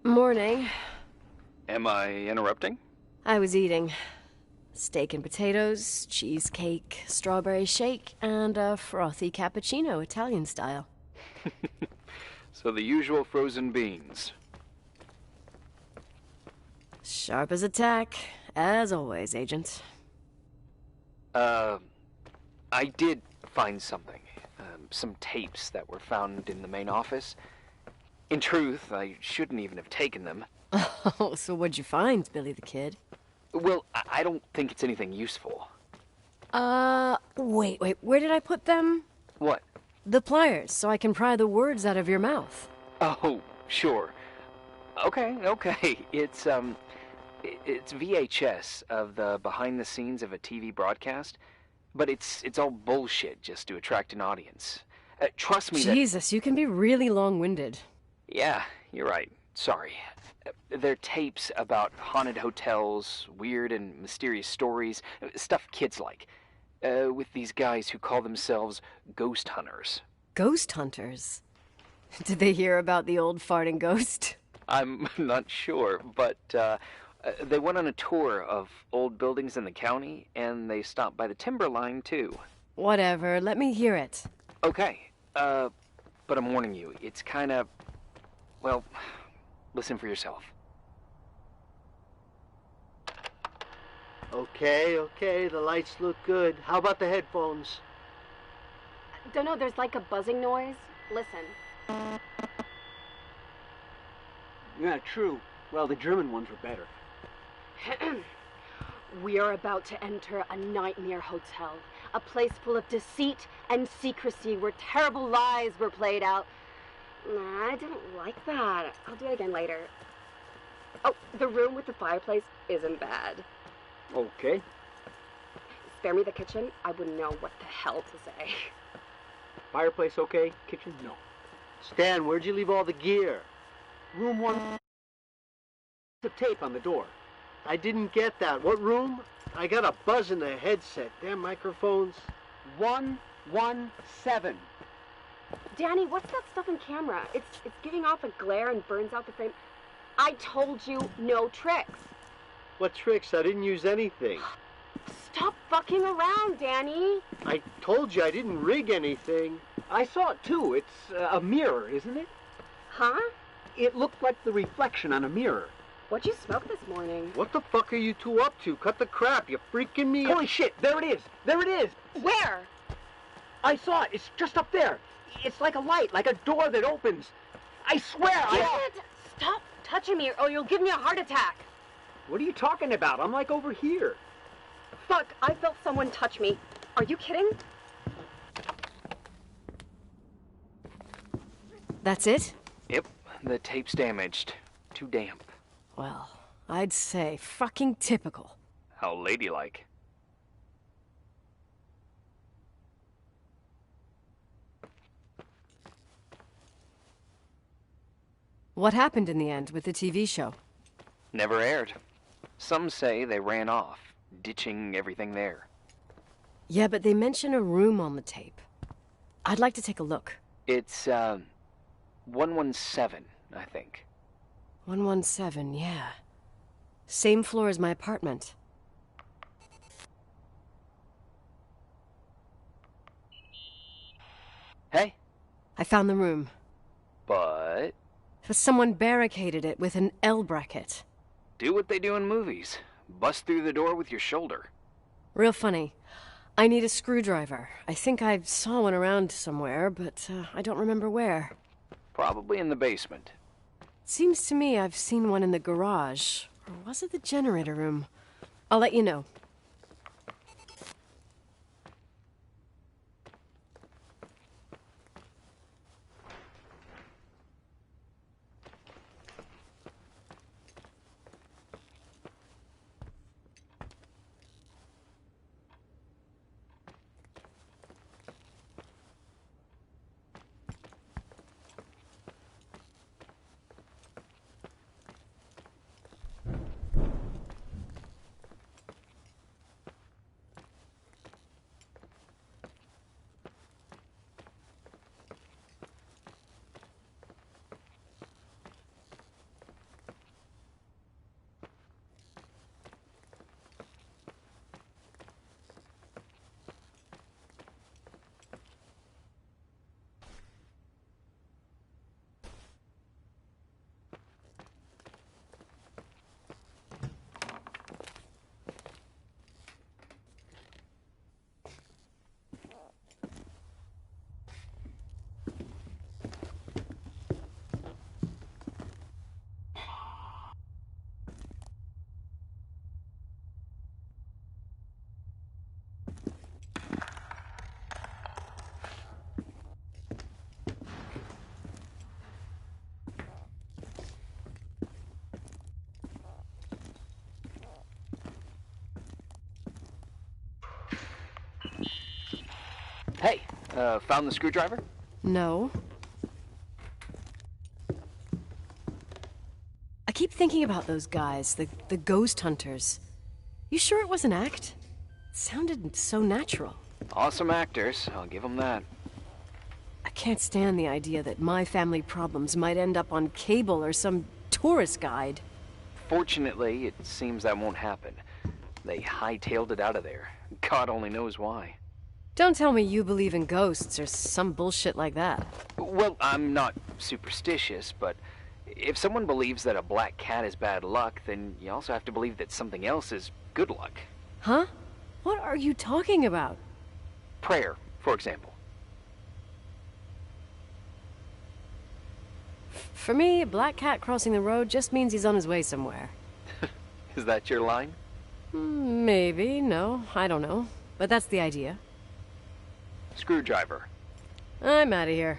Morning. Am I interrupting? I was eating steak and potatoes, cheesecake, strawberry shake, and a frothy cappuccino, Italian style. So the usual frozen beans. Sharp as a tack, as always, Agent. I did find something. Some tapes that were found in the main office. In truth, I shouldn't even have taken them. Oh, so what'd you find, Billy the Kid? Well, I don't think it's anything useful. Wait, where did I put them? What? The pliers, so I can pry the words out of your mouth. Oh, sure. Okay. It's VHS of the behind the scenes of a TV broadcast, but it's all bullshit just to attract an audience. Trust me Jesus, you can be really long-winded. Yeah, you're right. Sorry. They're tapes about haunted hotels, weird and mysterious stories, stuff kids like. With these guys who call themselves ghost hunters. Ghost hunters? Did they hear about the old farting ghost? I'm not sure, but they went on a tour of old buildings in the county, and they stopped by the timberline, too. Whatever, let me hear it. Okay, but I'm warning you, it's kind of... Well, listen for yourself. Okay, the lights look good. How about the headphones? Don't know, there's like a buzzing noise. Listen. Yeah, true. Well, the German ones were better. We are about to enter a nightmare hotel. A place full of deceit and secrecy where terrible lies were played out. Nah, I didn't like that. I'll do it again later. Oh, the room with the fireplace isn't bad. Okay. Spare me the kitchen. I wouldn't know what the hell to say. Fireplace okay? Kitchen? No. Stan, where'd you leave all the gear? Room 1. The tape on the door. I didn't get that. What room? I got a buzz in the headset. Damn microphones. 117. Danny, what's that stuff in camera? It's giving off a glare and burns out the frame. I told you no tricks. What tricks? I didn't use anything. Stop fucking around, Danny. I told you I didn't rig anything. I saw it too. It's a mirror, isn't it? Huh? It looked like the reflection on a mirror. What'd you smoke this morning? What the fuck are you two up to? Cut the crap. You're freaking me out. Holy shit, there it is. There it is. Where? I saw it. It's just up there. It's like a light, like a door that opens. I swear, Dad, stop touching me or you'll give me a heart attack. What are you talking about? I'm like over here. Fuck, I felt someone touch me. Are you kidding? That's it? Yep, the tape's damaged. Too damp. Well, I'd say fucking typical. How ladylike. What happened in the end with the TV show? Never aired. Some say they ran off, ditching everything there. Yeah, but they mention a room on the tape. I'd like to take a look. It's, 117, I think. 117, yeah. Same floor as my apartment. Hey? I found the room. But... Someone barricaded it with an L bracket. do what they do in movies. Bust through the door with your shoulder. Real funny. I need a screwdriver. I think I saw one around somewhere, but I don't remember where. Probably in the basement. Seems to me I've seen one in the garage. Or was it the generator room? I'll let you know. Hey, found the screwdriver? No. I keep thinking about those guys, the ghost hunters. You sure it was an act? It sounded so natural. Awesome actors, I'll give them that. I can't stand the idea that my family problems might end up on cable or some tourist guide. Fortunately, it seems that won't happen. They hightailed it out of there. God only knows why. Don't tell me you believe in ghosts or some bullshit like that. Well, I'm not superstitious, but if someone believes that a black cat is bad luck, then you also have to believe that something else is good luck. Huh? What are you talking about? Prayer, for example. For me, a black cat crossing the road just means he's on his way somewhere. Is that your line? Maybe, no, I don't know. But that's the idea. Screwdriver. I'm out of here.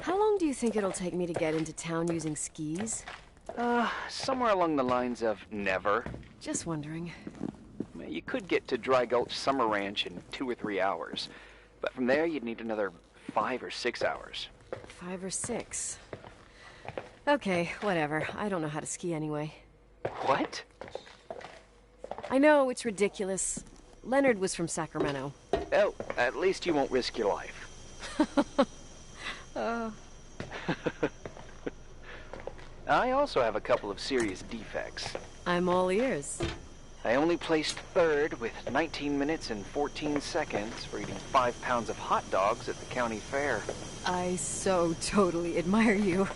How long do you think it'll take me to get into town using skis? Somewhere along the lines of never. Just wondering. You could get to Dry Gulch Summer Ranch in 2 or 3 hours, but from there you'd need another 5 or 6 hours. 5 or 6. Okay, whatever. I don't know how to ski anyway. What? I know, it's ridiculous. Leonard was from Sacramento. Oh, at least you won't risk your life. I also have a couple of serious defects. I'm all ears. I only placed third with 19 minutes and 14 seconds for eating 5 pounds of hot dogs at the county fair. I so totally admire you.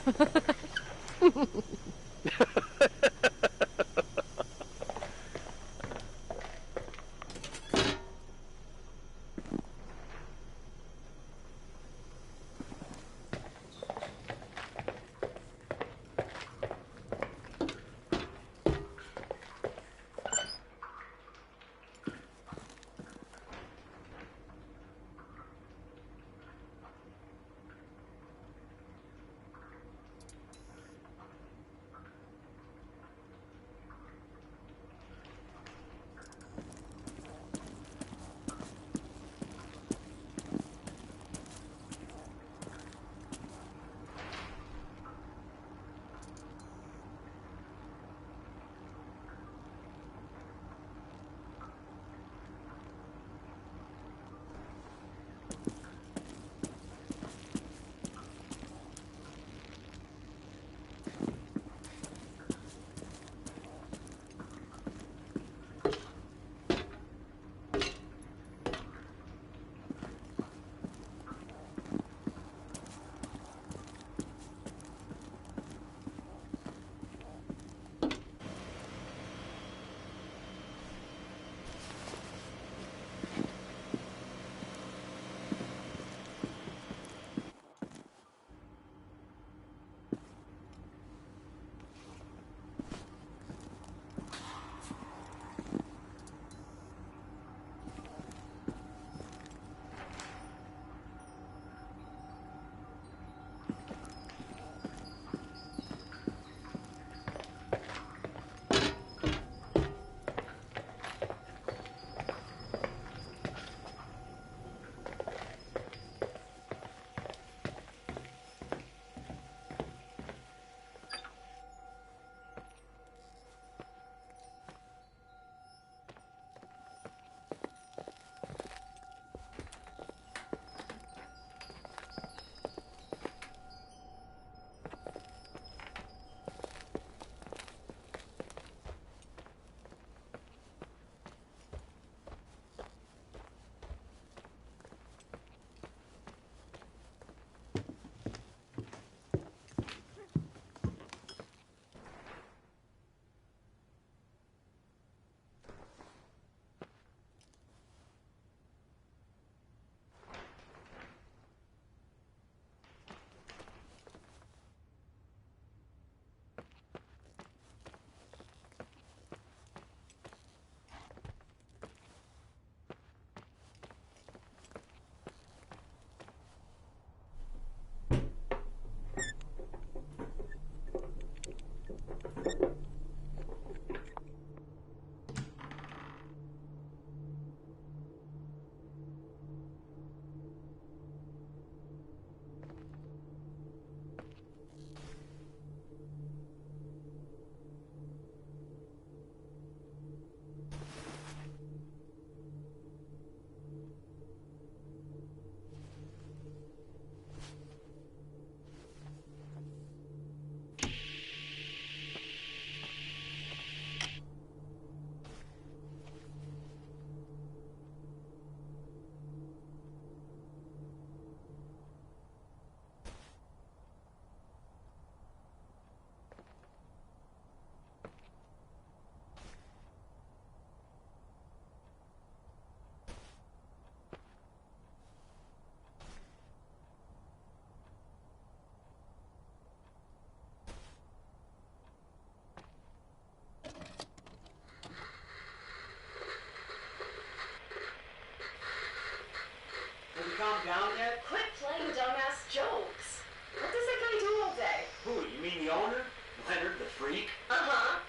Calm down yet? Quit playing dumbass jokes. What does that guy do all day? Who, you mean the owner? Leonard, the freak? Uh-huh.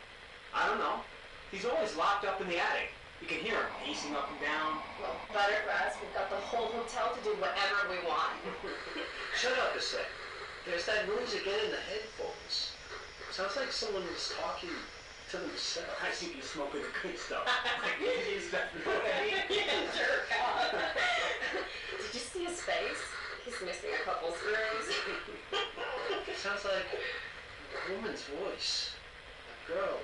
I don't know. He's always locked up in the attic. You can hear him pacing up and down. Well, Buttergrass, we've got the whole hotel to do whatever we want. Shut up a sec. There's that noise again in the headphones. Sounds like someone was talking to themselves. I think you're smoking the good stuff. You jerk off. Did you see his face? He's missing a couple screws. It sounds like a woman's voice. A girl.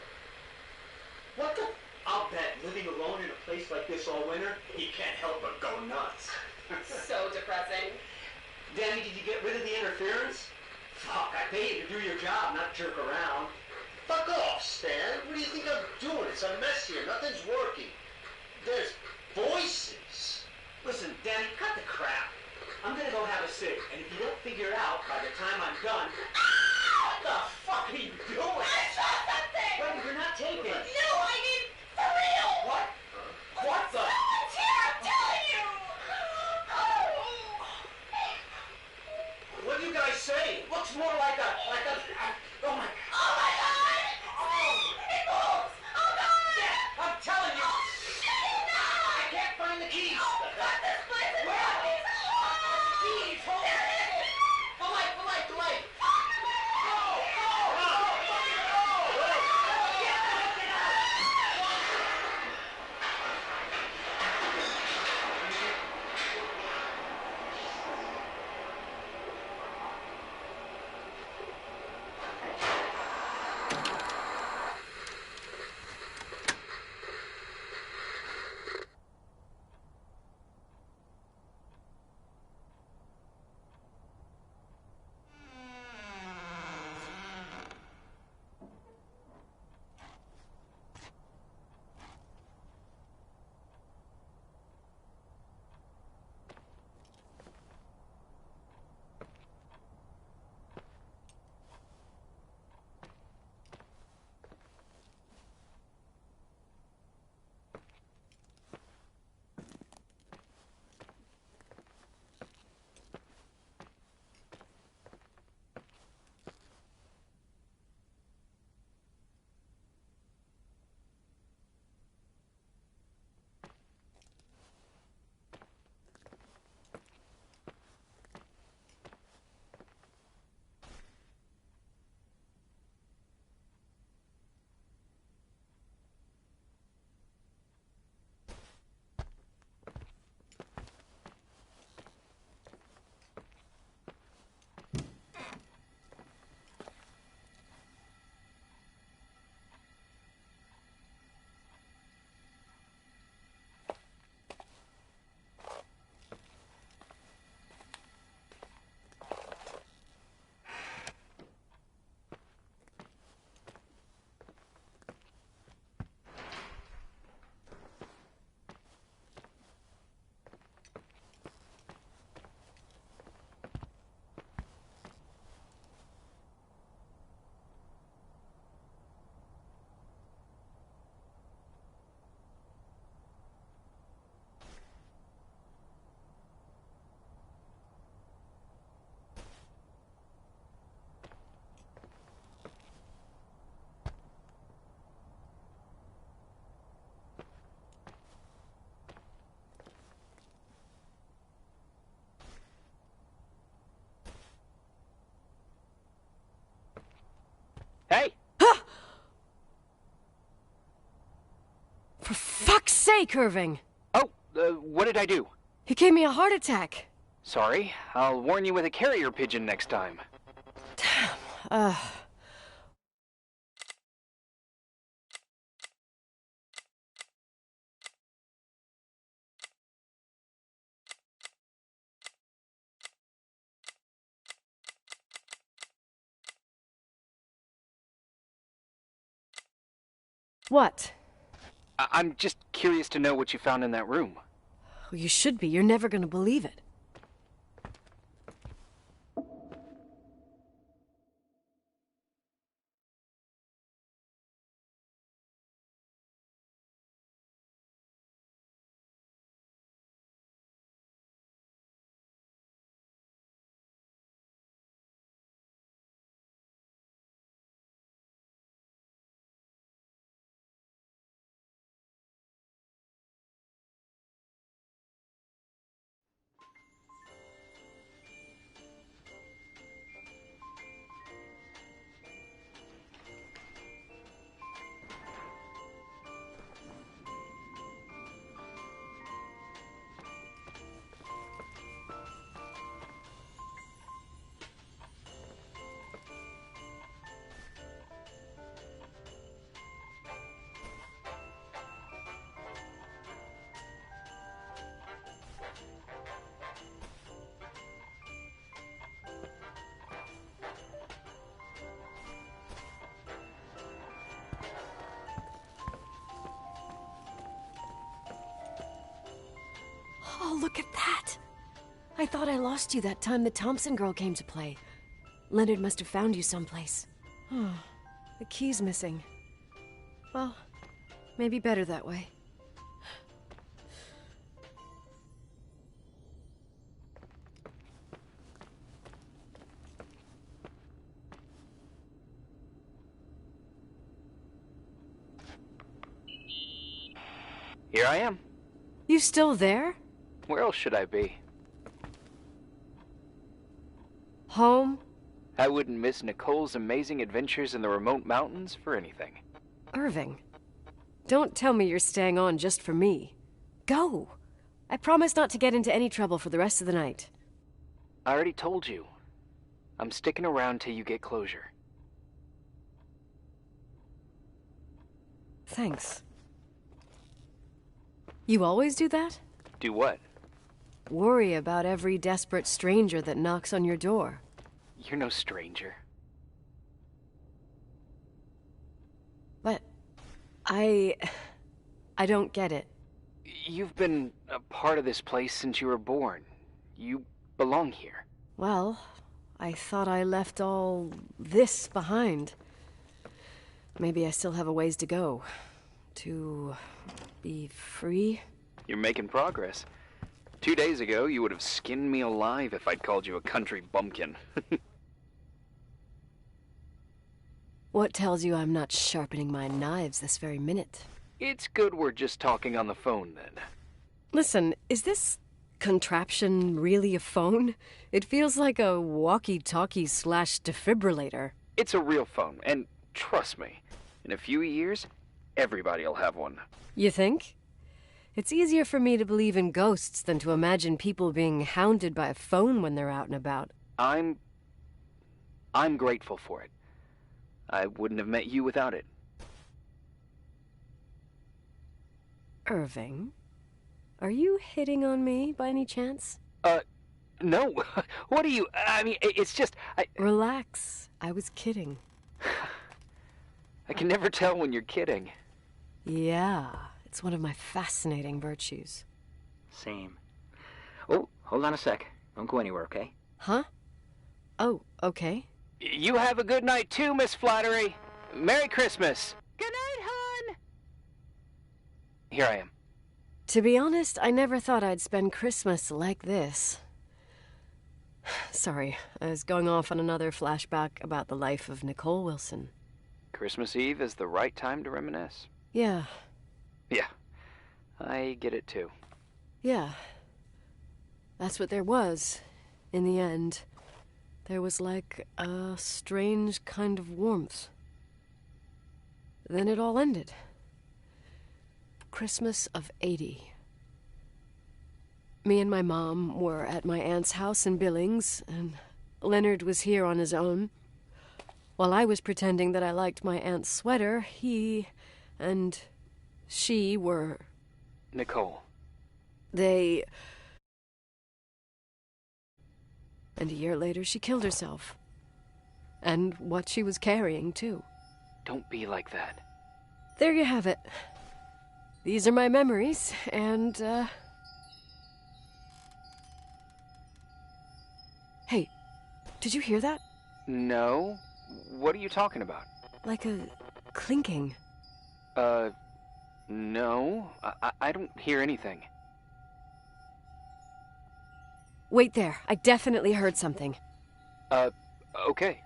What the? I'll bet living alone in a place like this all winter, he can't help but go nuts. So depressing. Danny, did you get rid of the interference? Fuck, I pay you to do your job, not jerk around. Fuck off, Stan. What do you think I'm doing? It's a mess here. Nothing's working. There's voices. Listen, Danny, cut the crap. I'm gonna go have a cig, and if you don't figure it out by the time I'm done... What the fuck are you doing? I shot that thing! Wait, you're not taping. No, I mean, for real! What? What the? Someone's here, I'm telling you! What do you guys say? It looks more like a... oh my... Oh my god! It moves! Oh god! Yeah, I'm telling you! I can't find the keys! Oh god, this place is zombies! Keys, hold on! The light! Go! Go! Jake, Irving! Oh, what did I do? He gave me a heart attack. Sorry, I'll warn you with a carrier pigeon next time. Damn. What? I'm just curious to know what you found in that room. Well, you should be. You're never gonna believe it. Oh, look at that! I thought I lost you that time the Thompson girl came to play. Leonard must have found you someplace. Oh, the key's missing. Well, maybe better that way. Here I am. You still there? Where else should I be? Home? I wouldn't miss Nicole's amazing adventures in the remote mountains for anything. Irving, don't tell me you're staying on just for me. Go! I promise not to get into any trouble for the rest of the night. I already told you. I'm sticking around till you get closure. Thanks. You always do that? Do what? Worry about every desperate stranger that knocks on your door. You're no stranger. But I don't get it. You've been a part of this place since you were born. You belong here. Well, I thought I left all this behind. Maybe I still have a ways to go. To be free. You're making progress. 2 days ago, you would have skinned me alive if I'd called you a country bumpkin. What tells you I'm not sharpening my knives this very minute? It's good we're just talking on the phone, then. Listen, is this contraption really a phone? It feels like a walkie-talkie / defibrillator. It's a real phone, and trust me, in a few years, everybody'll have one. You think? It's easier for me to believe in ghosts than to imagine people being hounded by a phone when they're out and about. I'm grateful for it. I wouldn't have met you without it. Irving, are you hitting on me by any chance? No. What are you... I mean, it's just... Relax. I was kidding. I can never tell when you're kidding. Yeah, it's one of my fascinating virtues. Same. Oh, hold on a sec. Don't go anywhere, okay? Huh? Oh, okay. You have a good night too, Miss Flattery. Merry Christmas. Good night, hon! Here I am. To be honest, I never thought I'd spend Christmas like this. Sorry, I was going off on another flashback about the life of Nicole Wilson. Christmas Eve is the right time to reminisce. Yeah. Yeah, I get it too. Yeah. That's what there was, in the end. There was like a strange kind of warmth. Then it all ended. Christmas of '80. Me and my mom were at my aunt's house in Billings, and Leonard was here on his own. While I was pretending that I liked my aunt's sweater, he and she were... Nicole. They... And a year later, she killed herself. And what she was carrying, too. Don't be like that. There you have it. These are my memories, and, Hey, did you hear that? No? What are you talking about? Like a clinking. No. I don't hear anything. Wait there. I definitely heard something. Okay.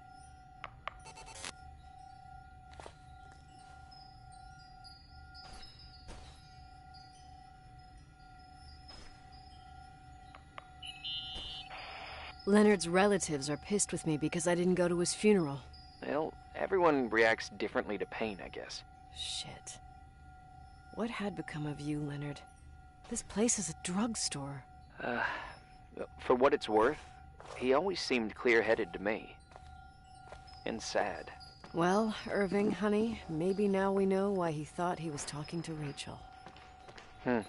Leonard's relatives are pissed with me because I didn't go to his funeral. Well, everyone reacts differently to pain, I guess. Shit. What had become of you, Leonard? This place is a drugstore. For what it's worth, he always seemed clear-headed to me. And sad. Well, Irving, honey, maybe now we know why he thought he was talking to Rachel. Yeah.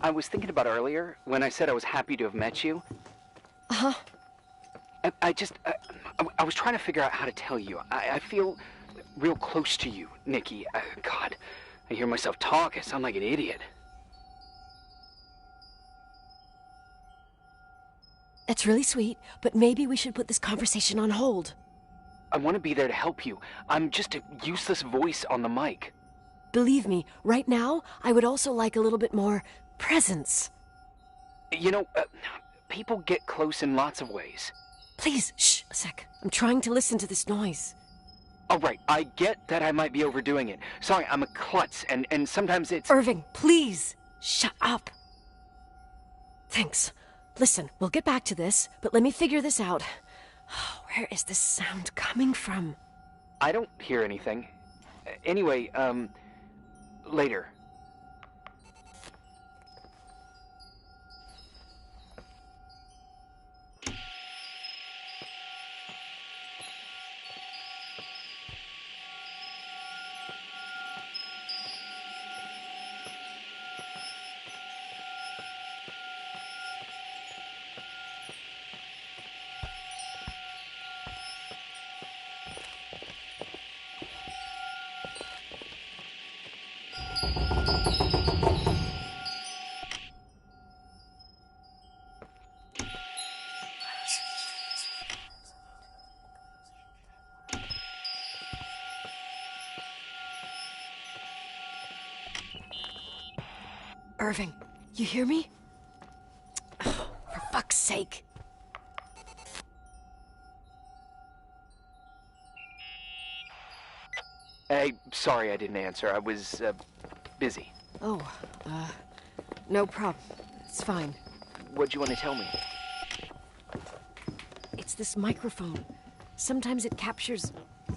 I was thinking about earlier, when I said I was happy to have met you. Uh-huh. I was trying to figure out how to tell you. I feel real close to you, Nikki. God, I hear myself talk. I sound like an idiot. That's really sweet, but maybe we should put this conversation on hold. I want to be there to help you. I'm just a useless voice on the mic. Believe me, right now, I would also like a little bit more presence. You know, people get close in lots of ways. Please, shh, a sec. I'm trying to listen to this noise. All right, I get that I might be overdoing it. Sorry, I'm a klutz, and sometimes it's... Irving, please, shut up. Thanks. Listen, we'll get back to this, but let me figure this out. Where is this sound coming from? I don't hear anything. Anyway, later. Irving, you hear me? Oh, for fuck's sake. Hey, sorry I didn't answer. I was, busy. Oh, no problem. It's fine. What'd you want to tell me? It's this microphone. Sometimes it captures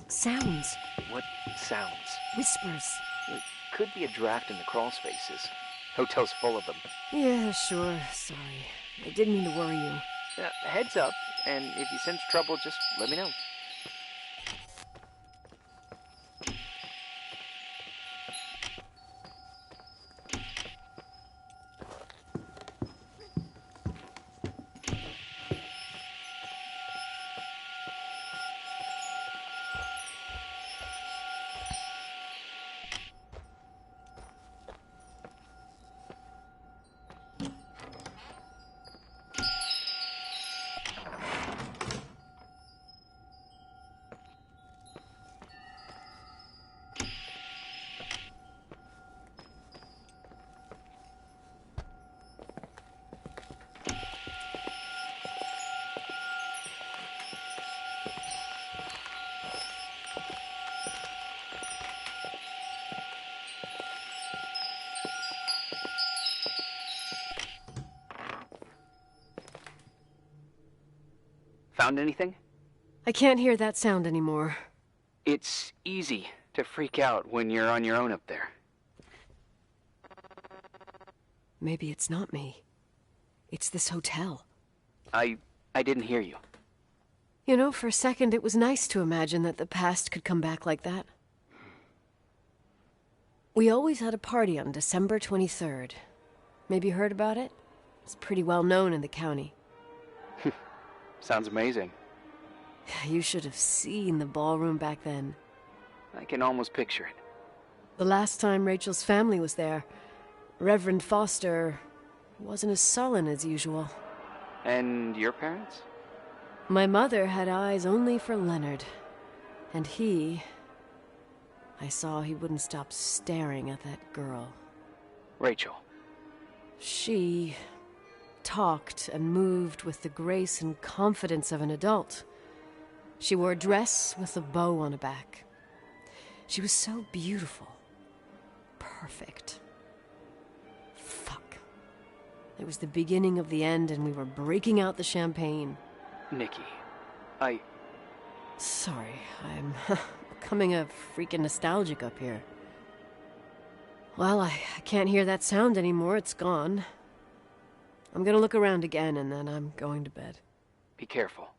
sounds. What sounds? Whispers. It could be a draft in the crawl spaces. Hotel's full of them. Yeah, sure. Sorry. I didn't mean to worry you. Heads up, and if you sense trouble, just let me know. found anything? I can't hear that sound anymore. It's easy to freak out when you're on your own up there. Maybe it's not me. It's this hotel. I didn't hear you. You know, for a second it was nice to imagine that the past could come back like that. We always had a party on December 23rd. Maybe you heard about it? It's pretty well known in the county. Sounds amazing. You should have seen the ballroom back then. I can almost picture it. The last time Rachel's family was there, Reverend Foster wasn't as sullen as usual. And your parents? My mother had eyes only for Leonard. And I saw he wouldn't stop staring at that girl. Rachel. She talked and moved with the grace and confidence of an adult. She wore a dress with a bow on her back. She was so beautiful. Perfect. Fuck. It was the beginning of the end, and we were breaking out the champagne. Nikki, Sorry, I'm becoming a freaking nostalgic up here. Well, I can't hear that sound anymore. It's gone. I'm gonna look around again, and then I'm going to bed. Be careful.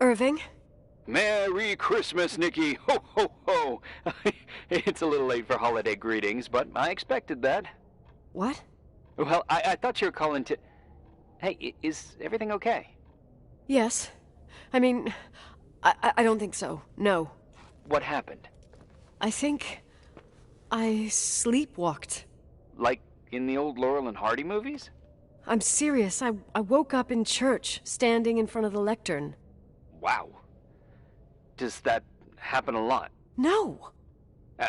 Irving? Merry Christmas, Nikki! Ho, ho, ho! It's a little late for holiday greetings, but I expected that. What? Well, I thought you were calling to... Hey, is everything okay? Yes. I mean, I don't think so. No. What happened? I think I sleepwalked. Like in the old Laurel and Hardy movies? I'm serious. I woke up in church, standing in front of the lectern. Wow. Does that happen a lot? No.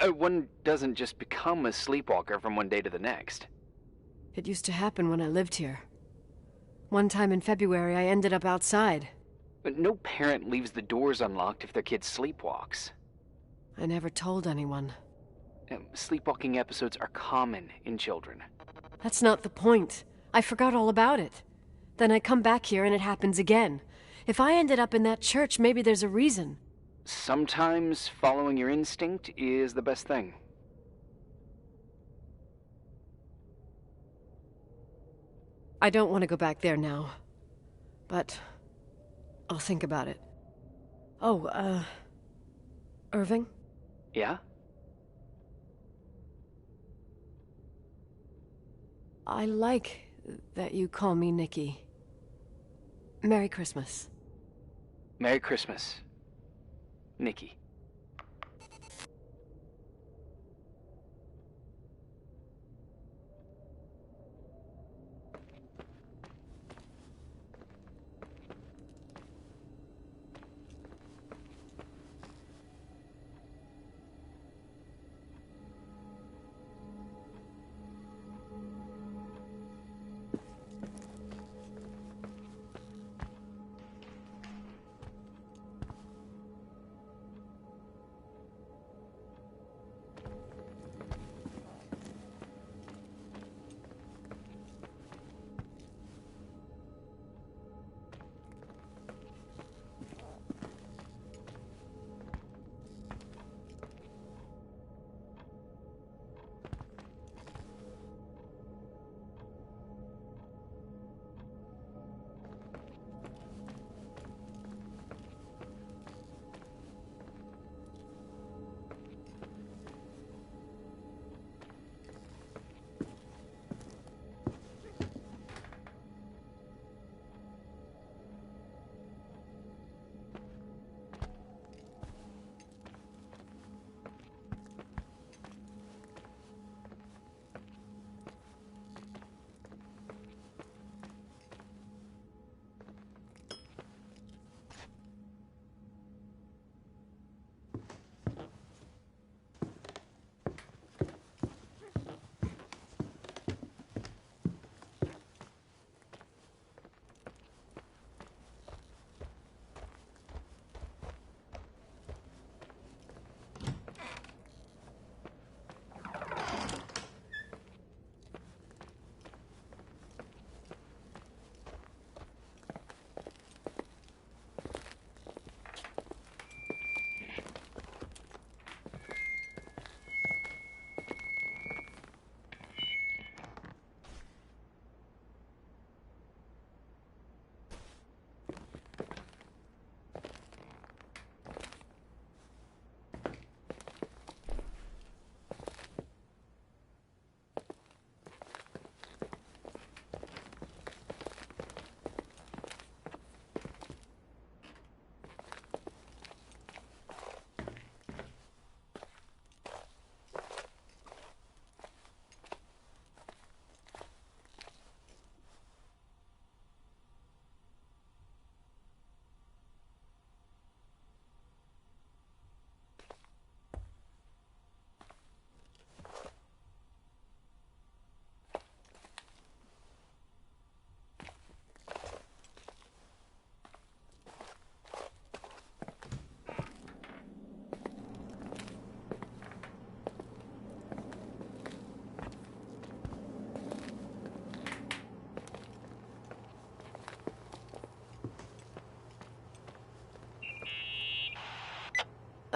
One doesn't just become a sleepwalker from one day to the next. It used to happen when I lived here. One time in February, I ended up outside. But no parent leaves the doors unlocked if their kid sleepwalks. I never told anyone. Sleepwalking episodes are common in children. That's not the point. I forgot all about it. Then I come back here and it happens again. If I ended up in that church, maybe there's a reason. Sometimes following your instinct is the best thing. I don't want to go back there now. But I'll think about it. Oh, Irving? Yeah? I like that you call me Nikki. Merry Christmas. Merry Christmas, Nikki.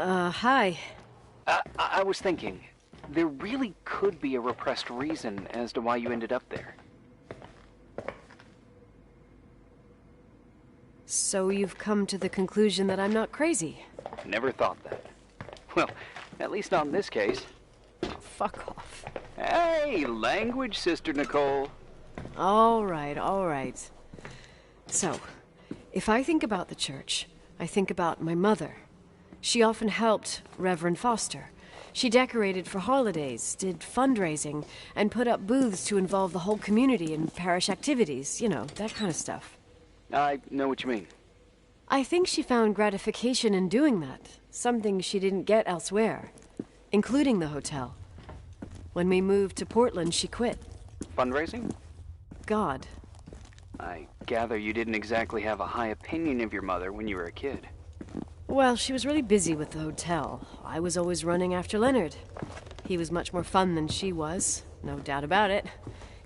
Hi. I was thinking, there really could be a repressed reason as to why you ended up there. So you've come to the conclusion that I'm not crazy? Never thought that. Well, at least not in this case. Oh, fuck off. Hey, language, Sister Nicole. All right, all right. So, if I think about the church, I think about my mother. She often helped Reverend Foster. She decorated for holidays, did fundraising, and put up booths to involve the whole community in parish activities, you know, that kind of stuff. I know what you mean. I think she found gratification in doing that, something she didn't get elsewhere, including the hotel. When we moved to Portland, she quit. Fundraising? God. I gather you didn't exactly have a high opinion of your mother when you were a kid. Well, she was really busy with the hotel. I was always running after Leonard. He was much more fun than she was, no doubt about it.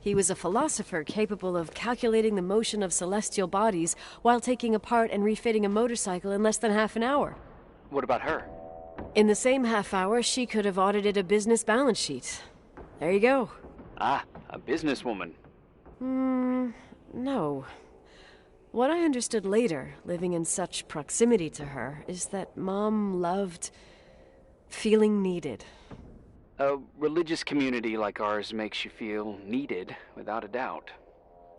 He was a philosopher capable of calculating the motion of celestial bodies while taking apart and refitting a motorcycle in less than half an hour. What about her? In the same half hour, she could have audited a business balance sheet. There you go. Ah, a businesswoman. No. What I understood later, living in such proximity to her, is that Mom loved feeling needed. A religious community like ours makes you feel needed, without a doubt.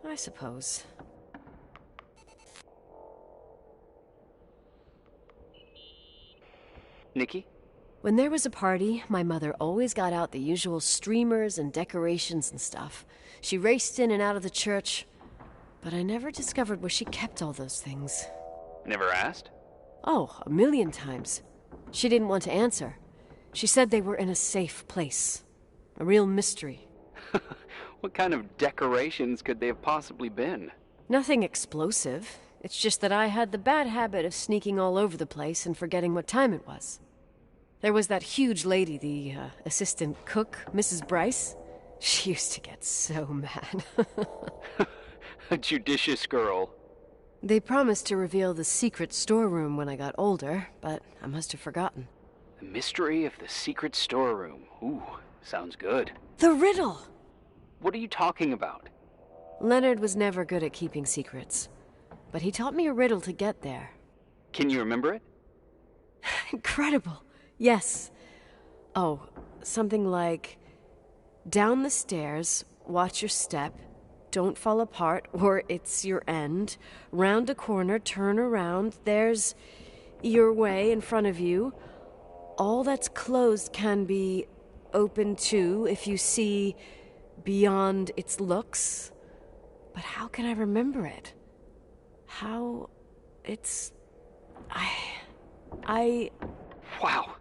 I suppose. Nikki? When there was a party, my mother always got out the usual streamers and decorations and stuff. She raced in and out of the church, but I never discovered where she kept all those things. Never asked? Oh, 1,000,000 times. She didn't want to answer. She said they were in a safe place. A real mystery. What kind of decorations could they have possibly been? Nothing explosive. It's just that I had the bad habit of sneaking all over the place and forgetting what time it was. There was that huge lady, the assistant cook, Mrs. Bryce. She used to get so mad. A judicious girl. They promised to reveal the secret storeroom when I got older, but I must have forgotten. The mystery of the secret storeroom. Ooh, sounds good. The riddle! What are you talking about? Leonard was never good at keeping secrets, but he taught me a riddle to get there. Can you remember it? Incredible. Yes. Oh, something like, down the stairs, watch your step, don't fall apart, or it's your end. Round a corner, turn around, there's your way in front of you. All that's closed can be open too if you see beyond its looks. But how can I remember it? How... it's... I... Wow.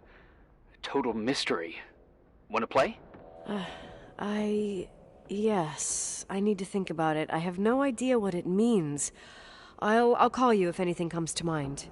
A total mystery. Want to play? Yes, I need to think about it. I have no idea what it means. I'll call you if anything comes to mind.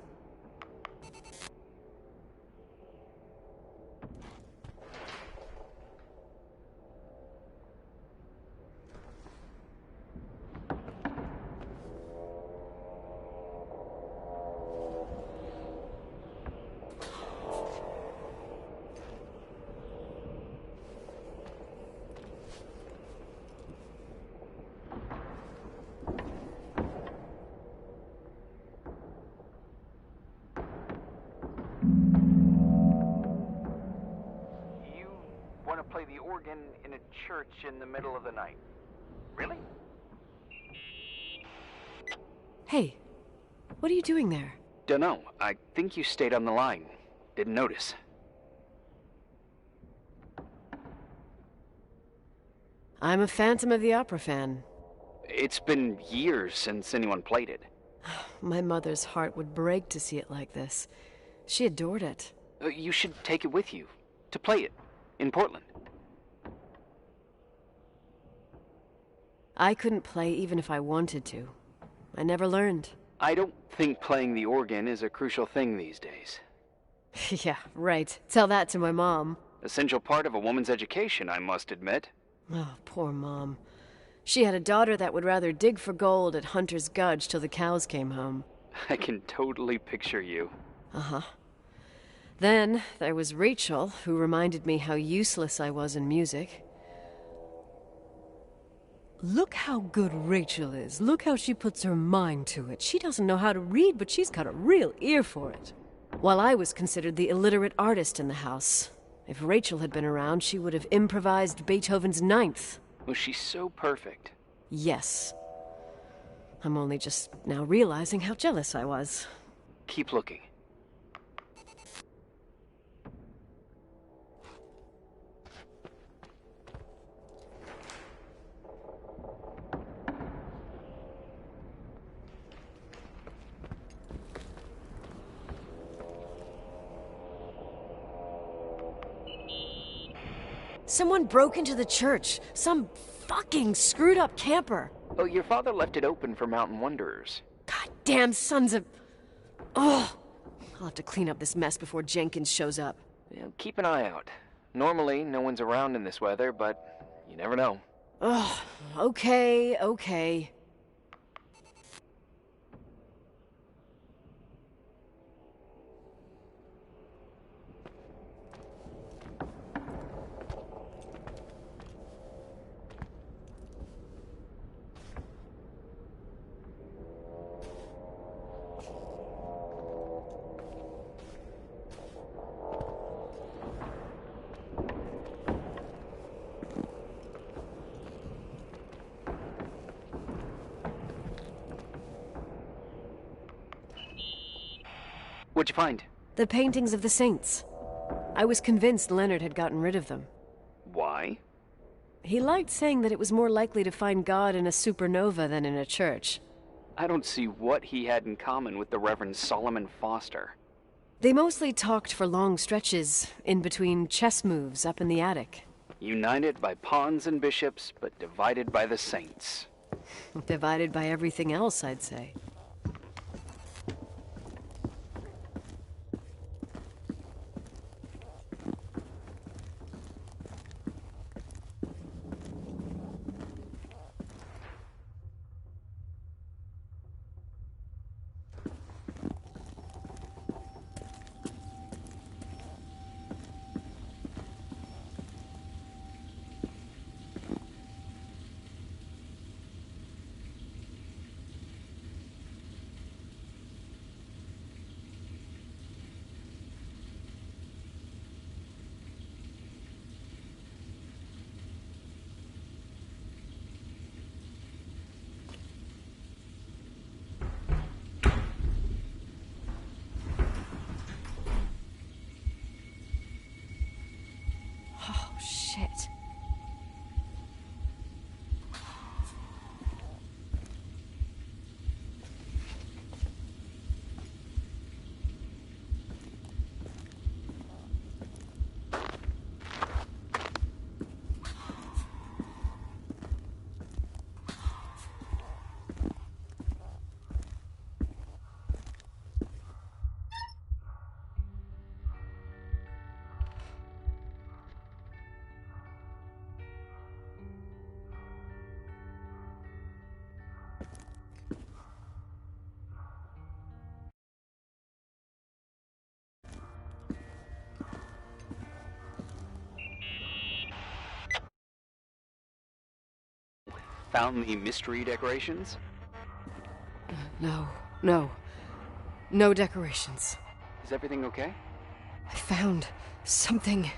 Play the organ in a church in the middle of the night. Really? Hey, what are you doing there? Dunno. I think you stayed on the line. Didn't notice. I'm a Phantom of the Opera fan. It's been years since anyone played it. My mother's heart would break to see it like this. She adored it. You should take it with you. To play it. In Portland. I couldn't play even if I wanted to. I never learned. I don't think playing the organ is a crucial thing these days. Yeah, right. Tell that to my mom. Essential part of a woman's education, I must admit. Oh, poor Mom. She had a daughter that would rather dig for gold at Hunter's Gulch till the cows came home. I can totally picture you. Uh-huh. Then there was Rachel, who reminded me how useless I was in music. Look how good Rachel is. Look how she puts her mind to it. She doesn't know how to read, but she's got a real ear for it. While I was considered the illiterate artist in the house. If Rachel had been around, she would have improvised Beethoven's Ninth. Was she so perfect? Yes. I'm only just now realizing how jealous I was. Keep looking. Someone broke into the church. Some fucking screwed up camper. Oh, your father left it open for mountain wanderers. Goddamn sons of... Ugh. I'll have to clean up this mess before Jenkins shows up. Yeah, keep an eye out. Normally, no one's around in this weather, but you never know. Ugh. Okay. What'd you find? The paintings of the saints. I was convinced Leonard had gotten rid of them. Why? He liked saying that it was more likely to find God in a supernova than in a church. I don't see what he had in common with the Reverend Solomon Foster. They mostly talked for long stretches, in between chess moves up in the attic. United by pawns and bishops, but divided by the saints. Divided by everything else, I'd say. Oh, shit. Found the mystery decorations? No decorations. Is everything okay? I found something.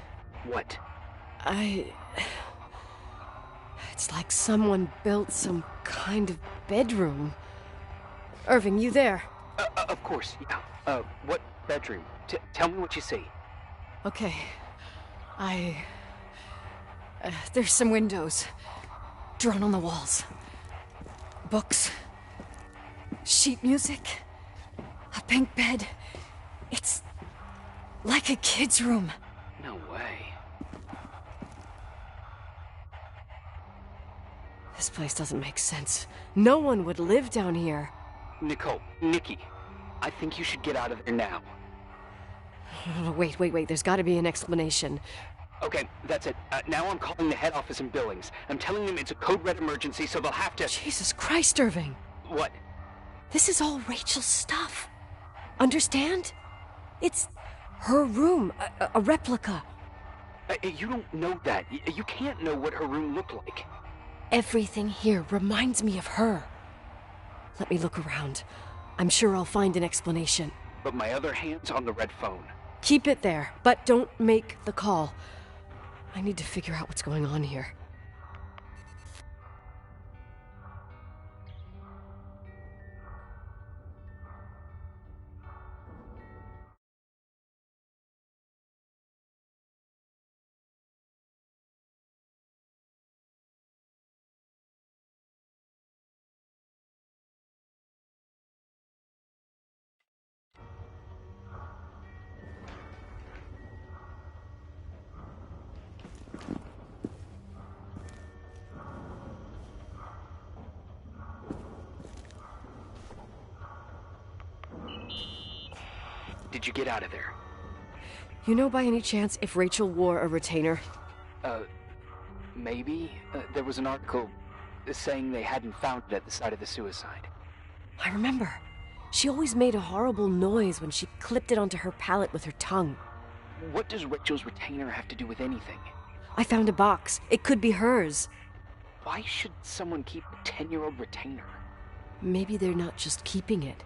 What? It's like someone built some kind of bedroom. Irving, you there? Of course, yeah. What bedroom? Tell me what you see. Okay. There's some windows. Drawn on the walls. Books. Sheet music. A pink bed. It's like a kid's room. No way. This place doesn't make sense. No one would live down here. Nikki, I think you should get out of there now. Wait. There's got to be an explanation. Okay, that's it. Now I'm calling the head office in Billings. I'm telling them it's a code red emergency, so they'll have to... Jesus Christ, Irving. What? This is all Rachel's stuff. Understand? It's her room, a replica. You don't know that. You can't know what her room looked like. Everything here reminds me of her. Let me look around. I'm sure I'll find an explanation. But my other hand's on the red phone. Keep it there, but don't make the call. I need to figure out what's going on here. Did you get out of there? You know by any chance if Rachel wore a retainer? Maybe. There was an article saying they hadn't found it at the site of the suicide. I remember. She always made a horrible noise when she clipped it onto her palate with her tongue. What does Rachel's retainer have to do with anything? I found a box. It could be hers. Why should someone keep a 10-year-old retainer? Maybe they're not just keeping it.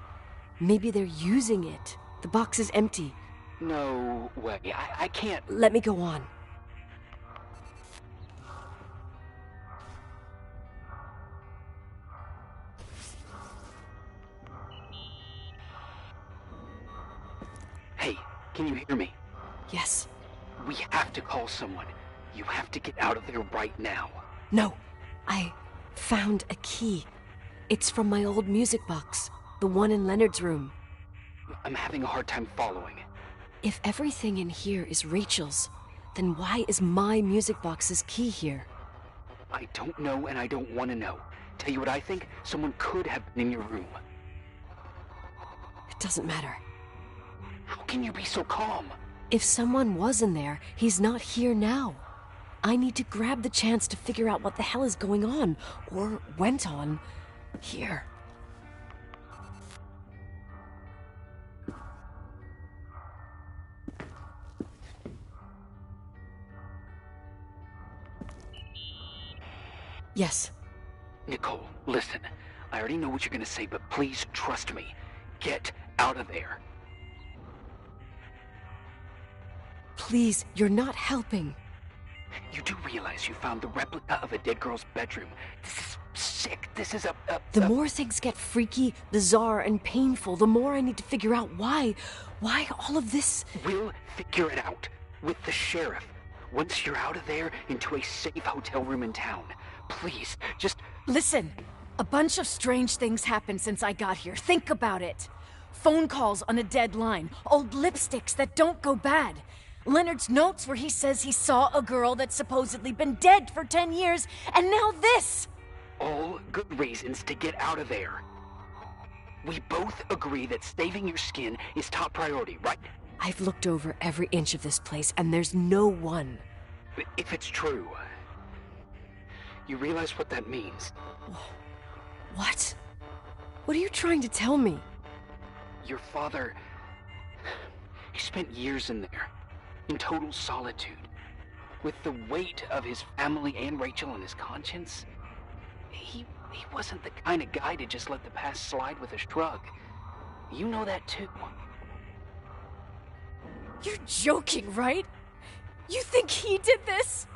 Maybe they're using it. The box is empty. No way. I can't... Let me go on. Hey, can you hear me? Yes. We have to call someone. You have to get out of there right now. No. I found a key. It's from my old music box. The one in Leonard's room. I'm having a hard time following. If everything in here is Rachel's, then why is my music box's key here? I don't know and I don't want to know. Tell you what I think? Someone could have been in your room. It doesn't matter. How can you be so calm? If someone was in there, he's not here now. I need to grab the chance to figure out what the hell is going on, or went on, here. Yes. Nicole, listen. I already know what you're gonna say, but please trust me. Get out of there. Please, you're not helping. You do realize you found the replica of a dead girl's bedroom. This is sick. This is The more things get freaky, bizarre, and painful, the more I need to figure out why all of this... We'll figure it out. With the sheriff. Once you're out of there, into a safe hotel room in town. Please, just... Listen, a bunch of strange things happened since I got here. Think about it. Phone calls on a dead line, old lipsticks that don't go bad. Leonard's notes where he says he saw a girl that's supposedly been dead for 10 years, and now this! All good reasons to get out of there. We both agree that saving your skin is top priority, right? I've looked over every inch of this place, and there's no one. If it's true, you realize what that means. What? What are you trying to tell me? Your father... He spent years in there, in total solitude. With the weight of his family and Rachel on his conscience. He wasn't the kind of guy to just let the past slide with a shrug. You know that too. You're joking, right? You think he did this?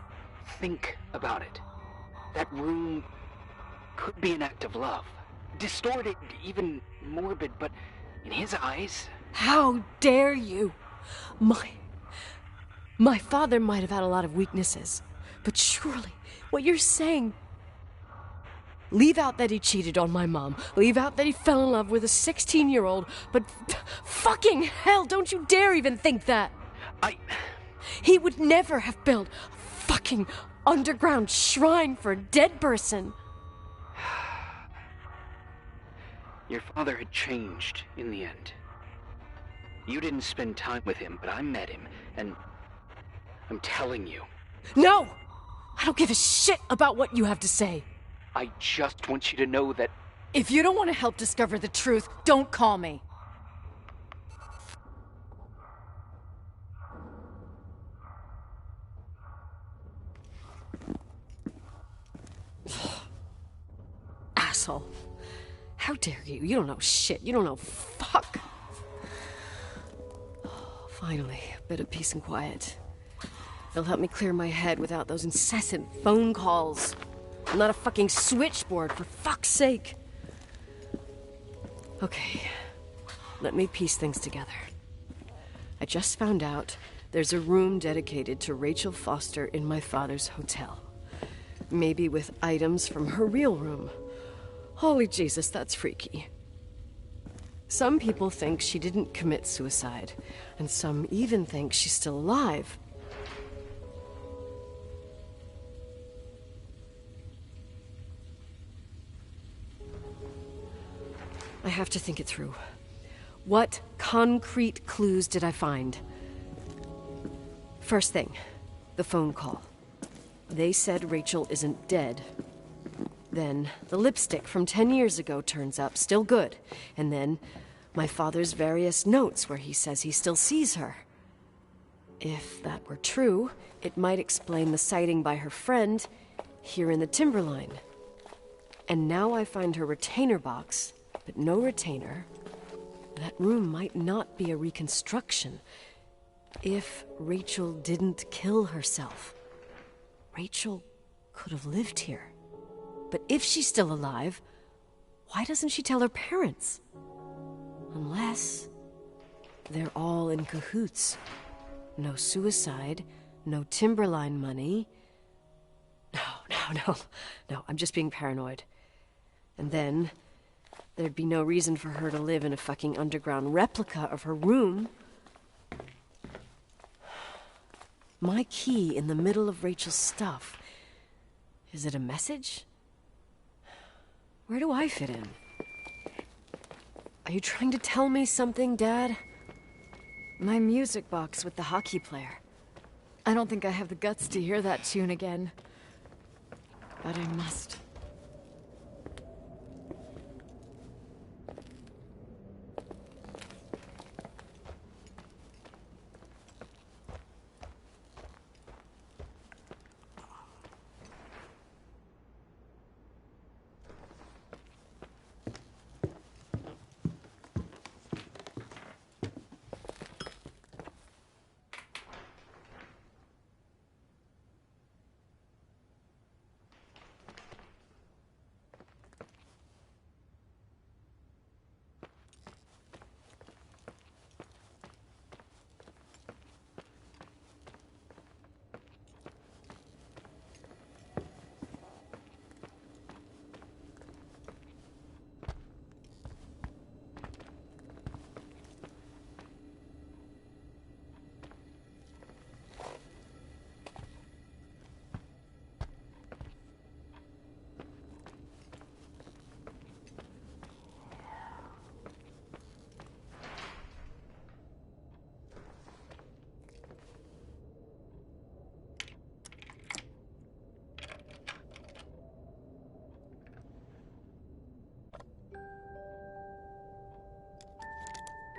Think about it. That room could be an act of love. Distorted, even morbid, but in his eyes... How dare you? My father might have had a lot of weaknesses, but surely what you're saying... Leave out that he cheated on my mom. Leave out that he fell in love with a 16-year-old, but fucking hell, don't you dare even think that! He would never have built a fucking underground shrine for a dead person. Your father had changed in the end. You didn't spend time with him, but I met him, and I'm telling you. No! I don't give a shit about what you have to say. I just want you to know that... If you don't want to help discover the truth, don't call me. asshole. How dare you? You don't know shit. You don't know fuck. Oh, finally, a bit of peace and quiet. It'll help me clear my head without those incessant phone calls. I'm not a fucking switchboard, for fuck's sake. Okay, let me piece things together. I just found out there's a room dedicated to Rachel Foster in my father's hotel. Maybe with items from her real room. Holy Jesus, that's freaky. Some people think she didn't commit suicide, and some even think she's still alive. I have to think it through. What concrete clues did I find? First thing, the phone call. They said Rachel isn't dead. Then the lipstick from 10 years ago turns up, still good. And then my father's various notes where he says he still sees her. If that were true, it might explain the sighting by her friend here in the Timberline. And now I find her retainer box, but no retainer. That room might not be a reconstruction. If Rachel didn't kill herself, Rachel could have lived here. But if she's still alive, why doesn't she tell her parents? Unless they're all in cahoots. No suicide, no Timberline money. No, I'm just being paranoid. And then there'd be no reason for her to live in a fucking underground replica of her room. My key in the middle of Rachel's stuff. Is it a message? Where do I fit in? Are you trying to tell me something, Dad? My music box with the hockey player. I don't think I have the guts to hear that tune again. But I must.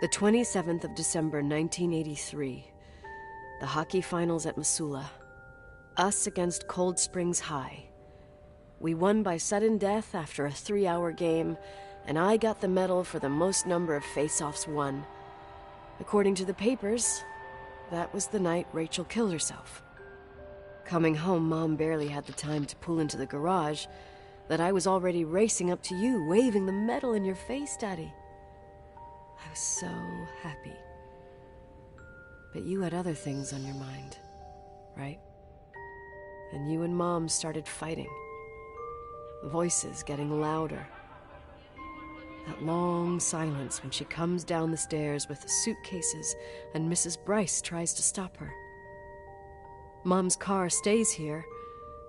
The 27th of December, 1983. The hockey finals at Missoula. Us against Cold Springs High. We won by sudden death after a 3-hour game, and I got the medal for the most number of face-offs won. According to the papers, that was the night Rachel killed herself. Coming home, Mom barely had the time to pull into the garage that I was already racing up to you, waving the medal in your face, Daddy. I was so happy. But you had other things on your mind, right? And you and Mom started fighting. Voices getting louder. That long silence when she comes down the stairs with the suitcases and Mrs. Bryce tries to stop her. Mom's car stays here,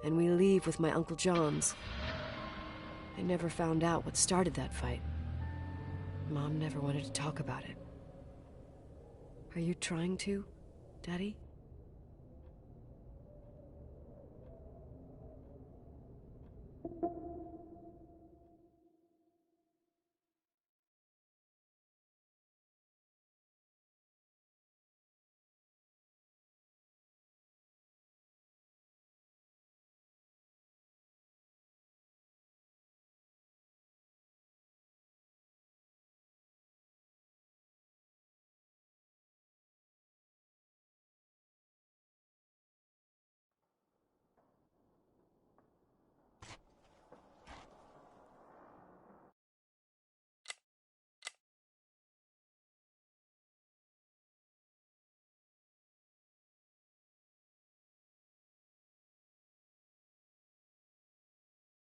and we leave with my Uncle John's. I never found out what started that fight. Mom never wanted to talk about it. Are you trying to, Daddy?